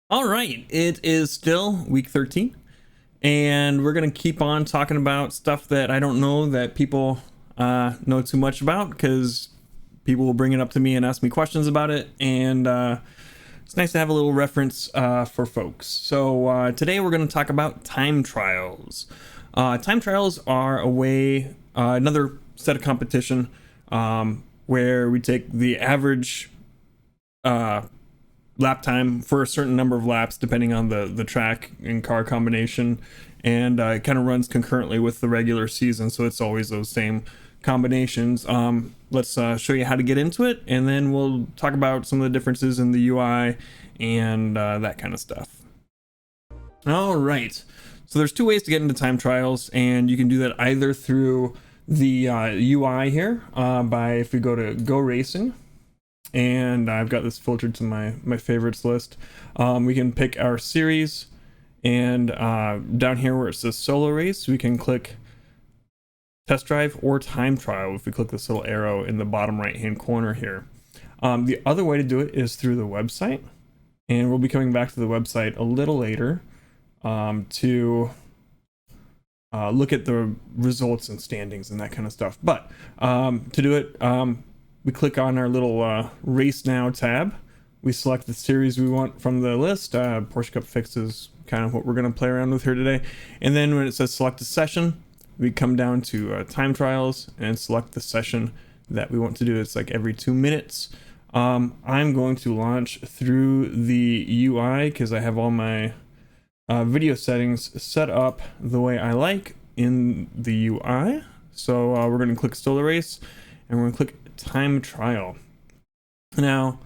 All right, it is still week 13, and we're going to keep on talking about stuff that I don't know that people know too much about, because people will bring it up to me and ask me questions about it, and it's nice to have a little reference for folks. So today we're going to talk about time trials. Time trials are a way, another set of competition where we take the average lap time for a certain number of laps depending on the track and car combination, and it kind of runs concurrently with the regular season, so it's always those same combinations. Let's show you how to get into it, and then we'll talk about some of the differences in the UI and that kind of stuff. All right, so there's two ways to get into time trials, and you can do that either through the UI here by, if we go to Go Racing, and I've got this filtered to my favorites list. We can pick our series, and down here where it says solo race, we can click test drive or time trial if we click this little arrow in the bottom right hand corner here. The other way to do it is through the website, and we'll be coming back to the website a little later to look at the results and standings and that kind of stuff. But to do it, we click on our little Race Now tab. We select the series we want from the list. Porsche Cup Fix is kind of what we're going to play around with here today. And then when it says select a session, we come down to time trials and select the session that we want to do. It's like every 2 minutes. I'm going to launch through the UI because I have all my video settings set up the way I like in the UI. So we're going to click Solo Race, and we're going to click time trial. Now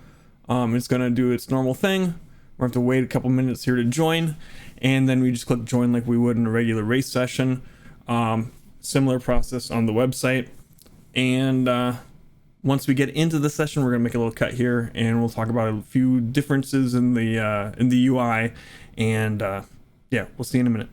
it's going to do its normal thing. We'll have to wait a couple minutes here to join, and then we just click join like we would in a regular race session. Similar process on the website, and once we get into the session, we're going to make a little cut here, and we'll talk about a few differences in the UI, and yeah, we'll see in a minute.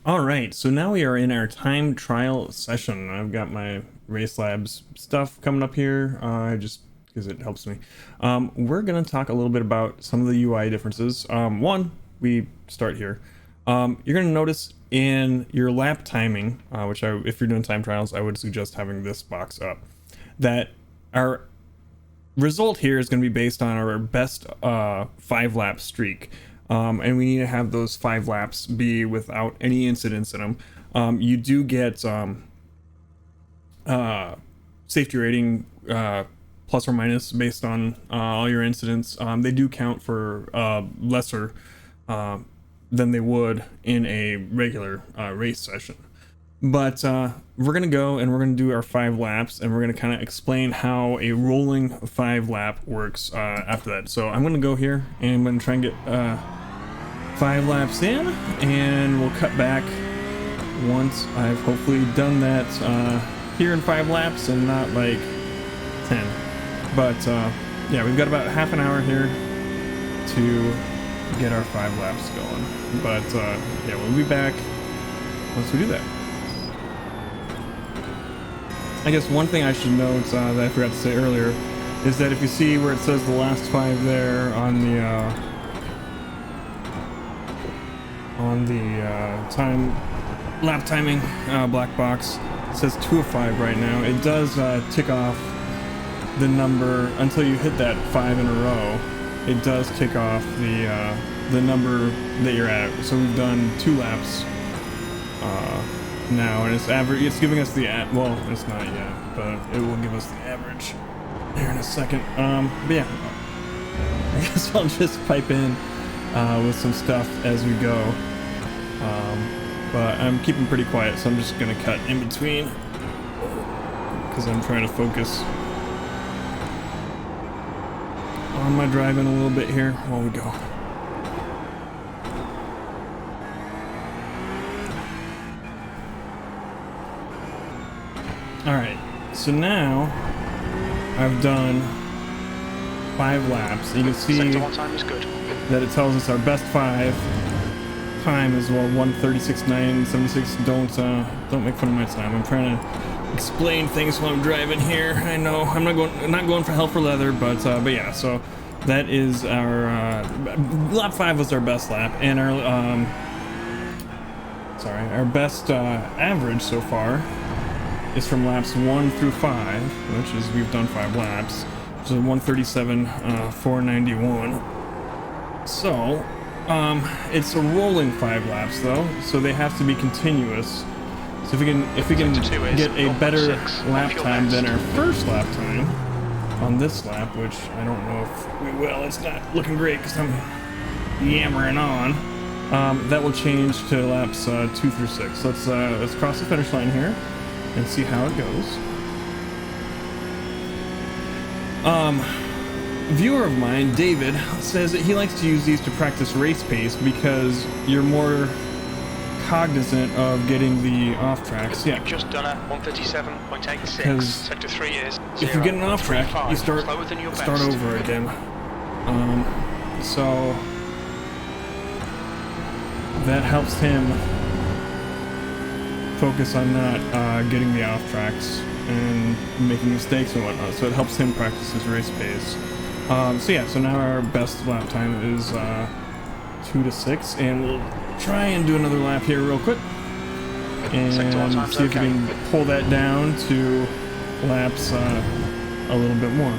All right, so now we are in our time trial session. I've got my Race Labs stuff coming up here, just because it helps me. We're going to talk a little bit about some of the UI differences. One, we start here. You're going to notice in your lap timing, which if you're doing time trials, I would suggest having this box up, that our result here is going to be based on our best 5-lap streak. And we need to have those 5 laps be without any incidents in them. You do get safety rating plus or minus based on all your incidents. They do count for lesser than they would in a regular race session. But we're going to go and we're going to do our 5 laps, and we're going to kind of explain how a rolling 5 lap works after that. So I'm going to go here and I'm going to try and get 5 laps in, and we'll cut back once I've hopefully done that here in 5 laps and not like 10. But yeah, we've got about half an hour here to get our 5 laps going. But yeah, we'll be back once we do that. I guess one thing I should note that I forgot to say earlier is that if you see where it says the last 5 there on the lap timing black box, it says 2 of 5 right now. It does tick off the number until you hit that 5 in a row. It does tick off the number that you're at. So we've done 2 laps now, and it's giving us the well, it's not yet, but it will give us the average here in a second. But yeah, I guess I'll just pipe in with some stuff as we go. But I'm keeping pretty quiet, so I'm just gonna cut in between because I'm trying to focus on my driving a little bit here while we go. Alright, so now I've done 5 laps. You can see that it tells us our best 5 time is, well, 1:36.976. Don't make fun of my time. I'm trying to explain things while I'm driving here. I know I'm not going for hell for leather, but yeah. So that is our lap 5 was our best lap, and our best average so far is from laps 1 through 5, which is we've done 5 laps, which is 137 491. So it's a rolling 5 laps though, so they have to be continuous. So if we can get a better lap time than our first lap time on this lap, which I don't know if we will. It's not looking great because I'm yammering on. That will change to laps 2 through 6. Let's cross the finish line here and see how it goes. Viewer of mine, David, says that he likes to use these to practice race pace because you're more cognizant of getting the off tracks. Yeah. You've just done a 137.86. Sector 3 is 0. If you get an off track, you start over again. So that helps him focus on not getting the off tracks and making mistakes and whatnot. So it helps him practice his race pace. So now our best lap time is 2 to 6, and we'll try and do another lap here real quick and see if we can pull that down to laps a little bit more.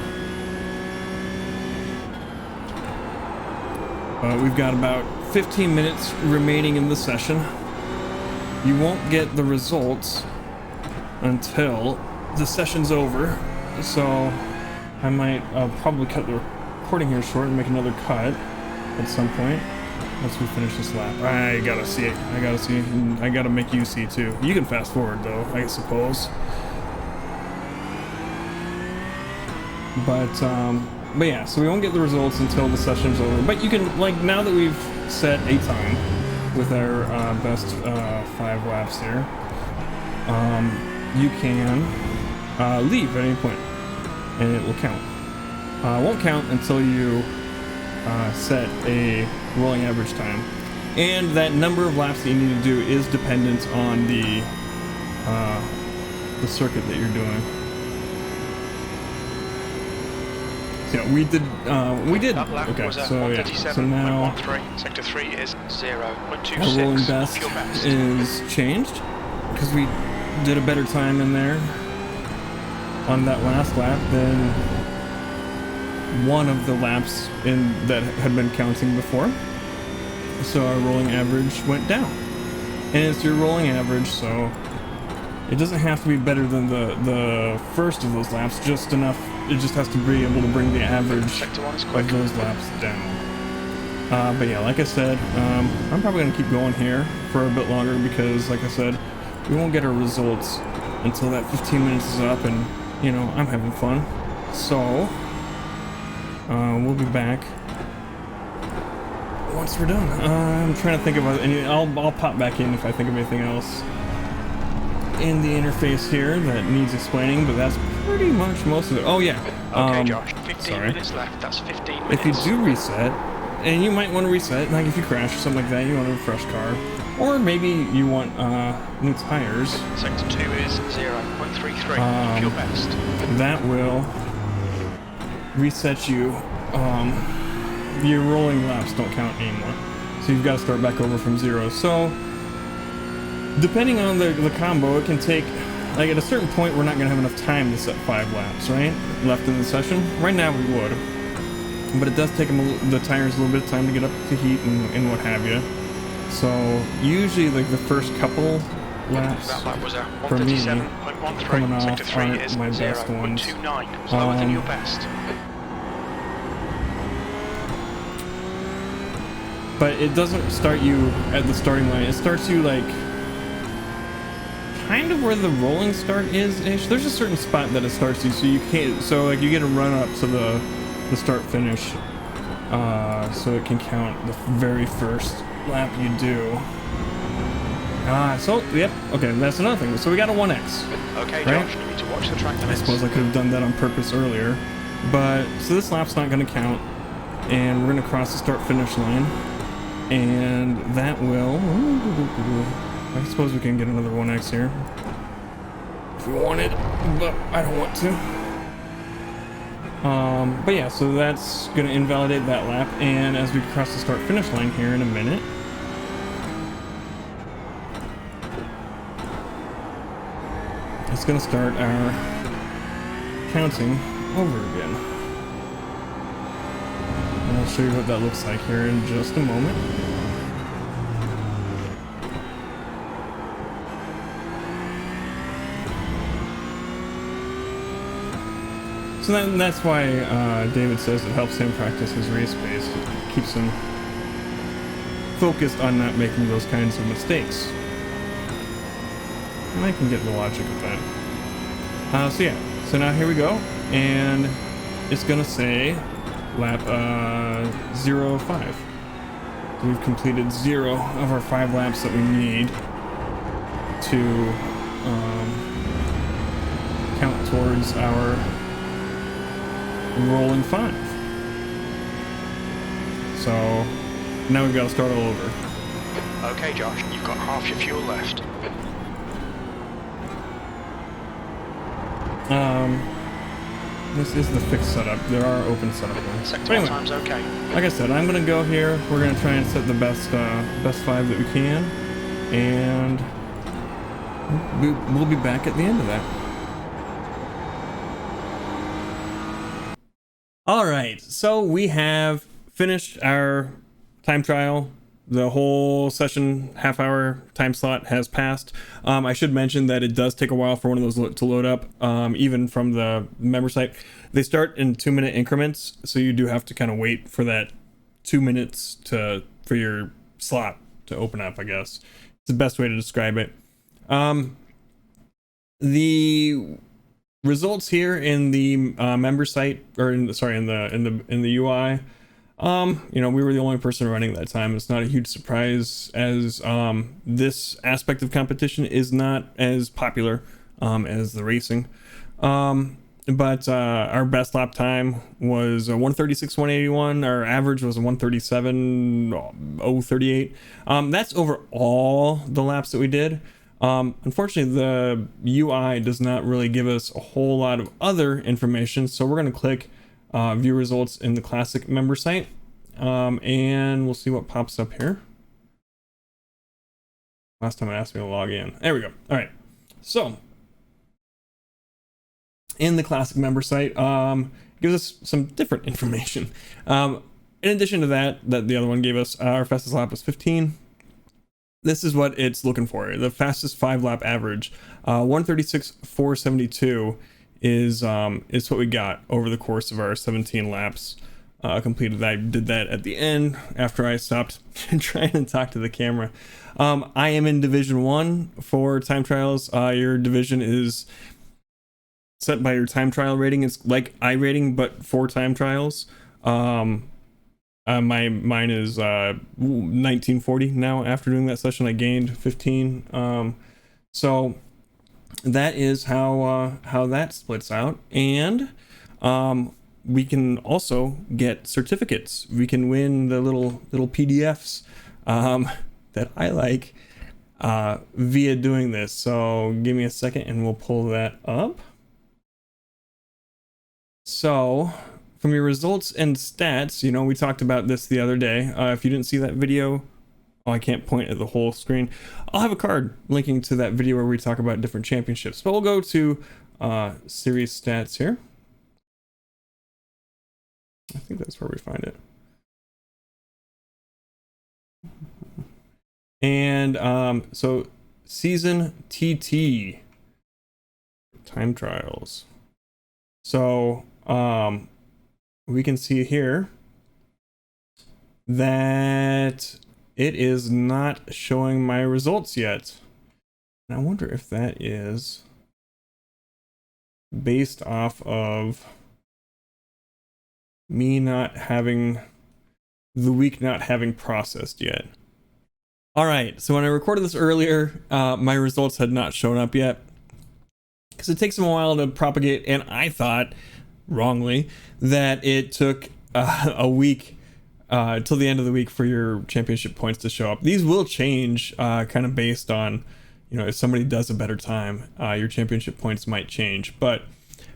We've got about 15 minutes remaining in the session. You won't get the results until the session's over, so I might probably cut the recording here short and make another cut at some point once we finish this lap. I gotta see it. I gotta make you see too. You can fast forward though, I suppose. But yeah, so we won't get the results until the session's over. But you can, like, now that we've set a time with our best 5 laps here, you can leave at any point and it will count. It won't count until you set a rolling average time, and that number of laps that you need to do is dependent on the circuit that you're doing. So yeah, we did. Okay, so yeah, so now Sector 3 is 0.26. our rolling best is changed because we did a better time in there on that last lap than one of the laps that had been counting before. So our rolling average went down, and it's your rolling average, so it doesn't have to be better than the first of those laps, just enough. It just has to be able to bring the average of those laps down. But yeah, like I said, I'm probably gonna keep going here for a bit longer because, like I said, we won't get our results until that 15 minutes is up, and you know, I'm having fun. So we'll be back once we're done. I'm trying to think of any. I'll pop back in if I think of anything else in the interface here that needs explaining, but that's pretty much most of it. Oh yeah. Okay, Josh. 15 minutes left. That's 15 minutes. If you do reset, and you might want to reset, like if you crash or something like that, you want a fresh car, or maybe you want new tires. Sector 2 is 0.33. Your best. That will reset you. Your rolling laps don't count anymore, so you've got to start back over from 0. So depending on the combo, it can take, like, at a certain point we're not going to have enough time to set 5 laps, right, left in the session. Right now we would, but it does take the tires a little bit of time to get up to heat and what have you. So usually, like, the first couple laps for me coming off aren't my best ones. Slower than your best. But it doesn't start you at the starting line. It starts you, like, kind of where the rolling start is-ish. There's a certain spot that it starts you, so you can't. So, like, you get to run up to the start finish, so it can count the very first lap you do. So yep. Okay, that's another thing. So we got a 1x. Okay, right? Josh, you need to watch the track limits. I suppose I could have done that on purpose earlier, but so this lap's not going to count, and we're going to cross the start finish line. And that will, I suppose we can get another 1x here if we wanted, but I don't want to. But yeah, so that's gonna invalidate that lap, and as we cross the start finish line here in a minute, it's gonna start our counting over again. And I'll show you what that looks like here in just a moment. So that's why David says it helps him practice his race pace. It keeps him focused on not making those kinds of mistakes. And I can get the logic of that. So yeah, so now here we go, and it's gonna say lap 05. So we've completed 0 of our 5 laps that we need to count towards our rolling 5. So now we've got to start all over. Okay, Josh, you've got half your fuel left. This is the fixed setup. There are open setup ones. Sector Anyway, time's okay. like I said, I'm gonna go here. We're gonna try and set the best 5 that we can, and we'll be back at the end of that. All right, so we have finished our time trial. The whole session, half-hour time slot has passed. I should mention that it does take a while for one of those to load up, even from the member site. They start in 2-minute increments, so you do have to kind of wait for that 2 minutes for your slot to open up, I guess. It's the best way to describe it. The results here in the member site, or in the UI. You know, we were the only person running that time. It's not a huge surprise, as this aspect of competition is not as popular as the racing. But our best lap time was 136.181. Our average was 137.038. That's over all the laps that we did. Unfortunately, the UI does not really give us a whole lot of other information, so we're going to click view results in the classic member site, and we'll see what pops up here. Last time it asked me to log in. There we go. All right, so in the classic member site, gives us some different information. In addition to that the other one gave us, our fastest lap was 15. This is what it's looking for. The fastest 5 lap average, 136.472 is what we got over the course of our 17 laps completed. I did that at the end after I stopped trying to talk to the camera. I am in Division 1 for time trials. Your division is set by your time trial rating. It's like iRating, but for time trials. Mine is 1940 now. After doing that session, I gained 15. So that is how that splits out, and we can also get certificates. We can win the little PDFs that I like via doing this. So give me a second, and we'll pull that up. So from your results and stats, you know, we talked about this the other day. If you didn't see that video, I can't point at the whole screen. I'll have a card linking to that video where we talk about different championships. But we'll go to series stats here. I think that's where we find it. And so season TT time trials. So we can see here that it is not showing my results yet. And I wonder if that is based off of me not having the week not having processed yet. All right, so when I recorded this earlier, my results had not shown up yet because it takes them a while to propagate, and I thought wrongly that it took a week till the end of the week for your championship points to show up. These will change kind of based on, you know, if somebody does a better time, your championship points might change. But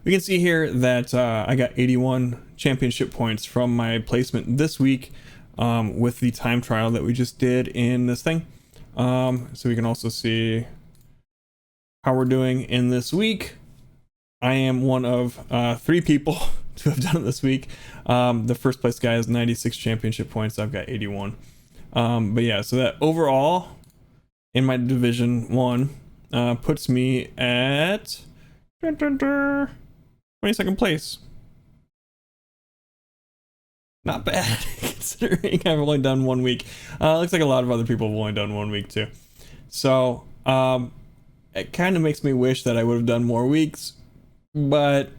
we can see here that I got 81 championship points from my placement this week with the time trial that we just did in this thing. So we can also see how we're doing in this week. I am one of 3 people to have done it this week. The first place guy has 96 championship points. I've got 81. But yeah, so that overall in my division 1 puts me at 22nd place. Not bad considering I've only done 1 week. Looks like a lot of other people have only done 1 week too. So it kind of makes me wish that I would have done more weeks, but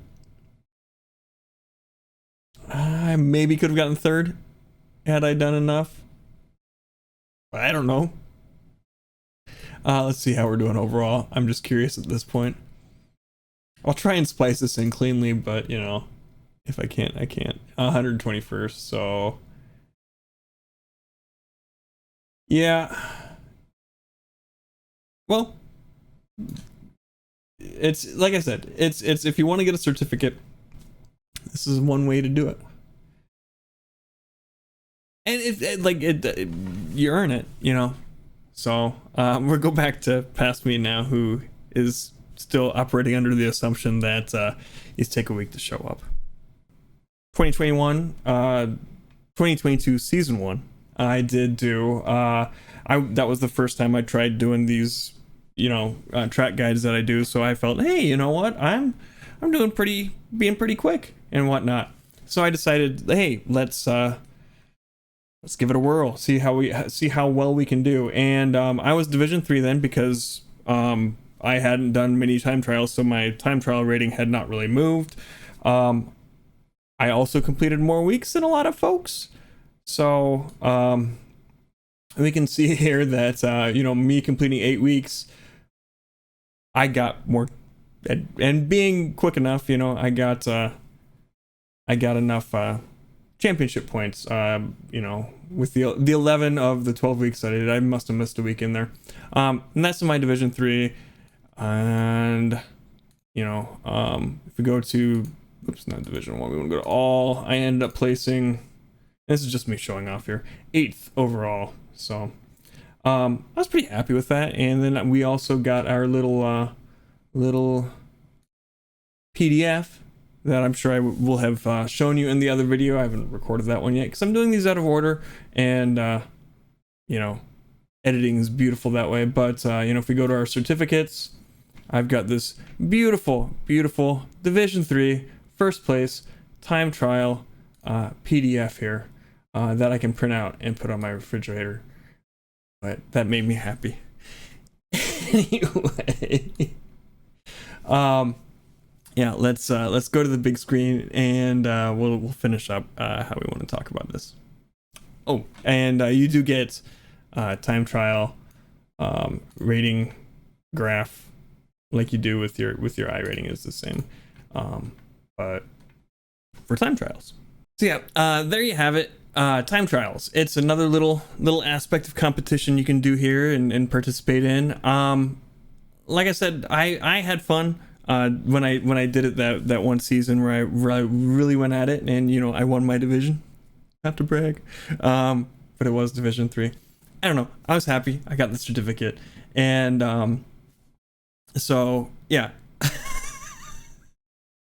I maybe could have gotten 3rd had I done enough. I don't know. Let's see how we're doing overall. I'm just curious at this point. I'll try and splice this in cleanly, but you know, if I can't, I can't. 121st, so yeah. Well, it's like I said, it's if you want to get a certificate, this is one way to do it. And you earn it, you know. So we'll go back to past me now, who is still operating under the assumption that these take a week to show up. 2022 season 1, I did do. That was the first time I tried doing these, you know, track guides that I do. So I felt, hey, you know what, I'm doing being pretty quick and whatnot. So I decided, hey, let's give it a whirl, see how well we can do. And I was division 3 then because I hadn't done many time trials, so my time trial rating had not really moved. I also completed more weeks than a lot of folks, so we can see here that you know, me completing 8 weeks, I got more, and being quick enough, you know, I got enough championship points. You know, with the 11 of the 12 weeks that I did, I must have missed a week in there. And that's in my division 3. And you know, if we go to, oops, not division 1, we want to go to all, I ended up placing, this is just me showing off here, 8th overall. So I was pretty happy with that. And then we also got our little PDF that I'm sure I will have shown you in the other video. I haven't recorded that one yet because I'm doing these out of order, and you know, editing is beautiful that way. But you know, if we go to our certificates, I've got this beautiful division 3 first place time trial PDF here that I can print out and put on my refrigerator. But that made me happy. Anyway, yeah, let's go to the big screen, and we'll finish up how we want to talk about this. Oh, and you do get time trial rating graph like you do with your iRating is the same, but for time trials. So yeah, there you have it. Time trials. It's another little aspect of competition you can do here and participate in. Like I said, I had fun when I did it that one season where I really went at it, and you know, I won my division. Not to brag, but it was division 3. I don't know, I was happy. I got the certificate, and so yeah.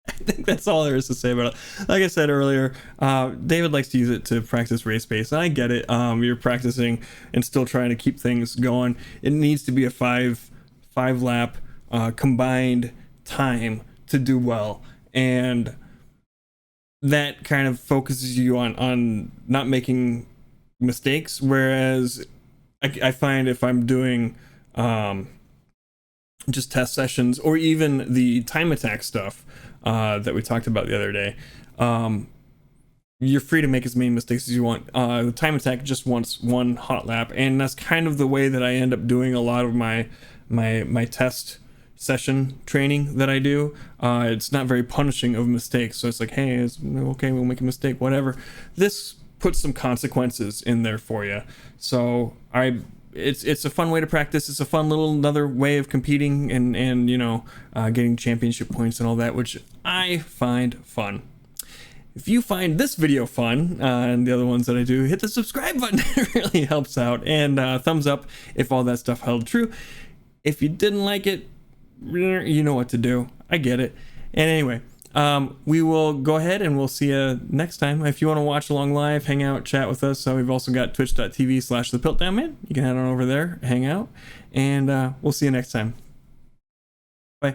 I think that's all there is to say about it. Like I said earlier, David likes to use it to practice race pace, and I get it. You're practicing and still trying to keep things going. It needs to be a five lap combined time to do well, and that kind of focuses you on not making mistakes. Whereas I find if I'm doing just test sessions, or even the time attack stuff that we talked about the other day, you're free to make as many mistakes as you want. The time attack just wants one hot lap, and that's kind of the way that I end up doing a lot of my test session training that I do. It's not very punishing of mistakes, so it's like, hey, it's okay, we'll make a mistake, whatever. This puts some consequences in there for you. So it's a fun way to practice. It's a fun little another way of competing and getting championship points and all that, which I find fun. If you find this video fun, and the other ones that I do, hit the subscribe button. It really helps out. And thumbs up if all that stuff held true. If you didn't like it, you know what to do. I get it. And anyway, we will go ahead and we'll see you next time. If you want to watch along live, hang out, chat with us. We've also got twitch.tv/thepiltdownman. You can head on over there, hang out, and we'll see you next time. Bye.